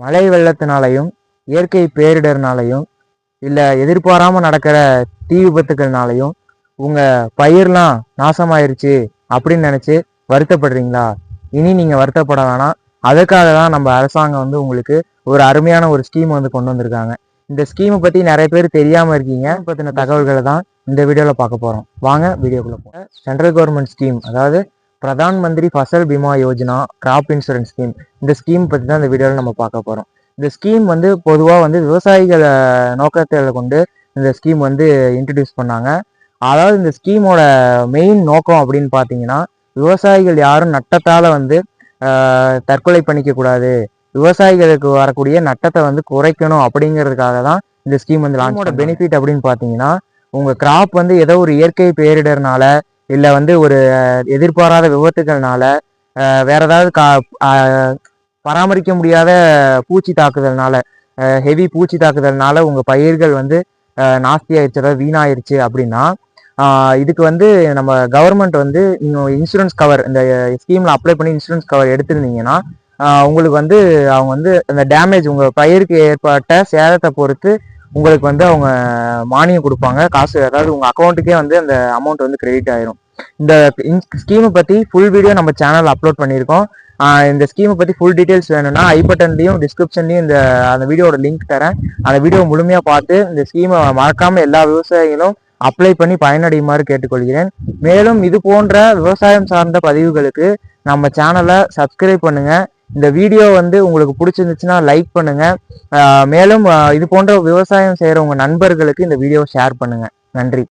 மழை வெள்ளத்தினாலையும் இயற்கை பேரிடர்னாலையும் இல்லை எதிர்பாராமல் நடக்கிற தீ விபத்துக்கள்னாலையும் உங்கள் பயிர்லாம் நாசமாயிருச்சு அப்படின்னு நினச்சி வருத்தப்படுறீங்களா? இனி நீங்கள் வருத்தப்பட வேணாம். அதுக்காக தான் நம்ம அரசாங்கம் வந்து உங்களுக்கு ஒரு அருமையான ஒரு ஸ்கீம் வந்து கொண்டு வந்திருக்காங்க. இந்த ஸ்கீமை பற்றி நிறைய பேர் தெரியாமல் இருக்கீங்க. பற்றின தகவல்களை தான் இந்த வீடியோவில் பார்க்க போகிறோம். வாங்க வீடியோக்குள்ளே போகிறோம். சென்ட்ரல் கவர்மெண்ட் ஸ்கீம், அதாவது Pradhan Mantri Fasal Bima Yojana crop insurance scheme. இந்த ஸ்கீம் பற்றி தான் இந்த வீடியோவில் நம்ம பார்க்க போகிறோம். இந்த ஸ்கீம் வந்து பொதுவாக வந்து விவசாயிகளை நோக்கத்தை கொண்டு இந்த ஸ்கீம் வந்து இன்ட்ரடியூஸ் பண்ணாங்க. அதாவது இந்த ஸ்கீமோட மெயின் நோக்கம் அப்படின்னு பார்த்தீங்கன்னா, விவசாயிகள் யாரும் நட்டத்தால் வந்து தற்கொலை பண்ணிக்க கூடாது, விவசாயிகளுக்கு வரக்கூடிய நட்டத்தை வந்து குறைக்கணும் அப்படிங்கிறதுக்காக தான் இந்த ஸ்கீம் வந்து லான்ச். பெனிஃபிட் அப்படின்னு பார்த்தீங்கன்னா, உங்கள் கிராப் வந்து ஏதோ ஒரு இயற்கை பேரிடர்னால இல்லை வந்து ஒரு எதிர்பாராத விபத்துகள்னால வேற ஏதாவது பராமரிக்க முடியாத பூச்சி தாக்குதல்னால, ஹெவி பூச்சி தாக்குதல்னால உங்கள் பயிர்கள் வந்து நாஸ்தி ஆயிடுச்சு, அதாவது வீணாயிருச்சு அப்படின்னா இதுக்கு வந்து நம்ம கவர்மெண்ட் வந்து நீங்கள் இன்சூரன்ஸ் கவர் இந்த ஸ்கீமில் அப்ளை பண்ணி இன்சூரன்ஸ் கவர் எடுத்திருந்தீங்கன்னா உங்களுக்கு வந்து அவங்க வந்து அந்த டேமேஜ் உங்கள் பயிருக்கு ஏற்பட்ட சேதத்தை பொறுத்து உங்களுக்கு வந்து அவங்க மானியம் கொடுப்பாங்க, காசு. அதாவது உங்கள் அக்கௌண்ட்டுக்கே வந்து அந்த அமௌண்ட் வந்து கிரெடிட் ஆயிரும். இந்த ஸ்கீமை பற்றி ஃபுல் வீடியோ நம்ம சேனல் அப்லோட் பண்ணியிருக்கோம். இந்த ஸ்கீமை பற்றி ஃபுல் டீட்டெயில்ஸ் வேணும்னா ஐ பட்டன்லையும் டிஸ்கிரிப்ஷன்லையும் அந்த வீடியோட லிங்க் தரேன். அந்த வீடியோ முழுமையாக பார்த்து இந்த ஸ்கீமை மறக்காமல் எல்லா விவசாயிகளும் அப்ளை பண்ணி பயனடையுமாறு கேட்டுக்கொள்கிறேன். மேலும் இது போன்ற விவசாயம் சார்ந்த பதிவுகளுக்கு நம்ம சேனலை சப்ஸ்கிரைப் பண்ணுங்க. இந்த வீடியோ வந்து உங்களுக்கு பிடிச்சிருந்துச்சுன்னா லைக் பண்ணுங்க. மேலும் இது போன்ற விவசாயம் செய்யற உங்க நண்பர்களுக்கு இந்த வீடியோவை ஷேர் பண்ணுங்க. நன்றி.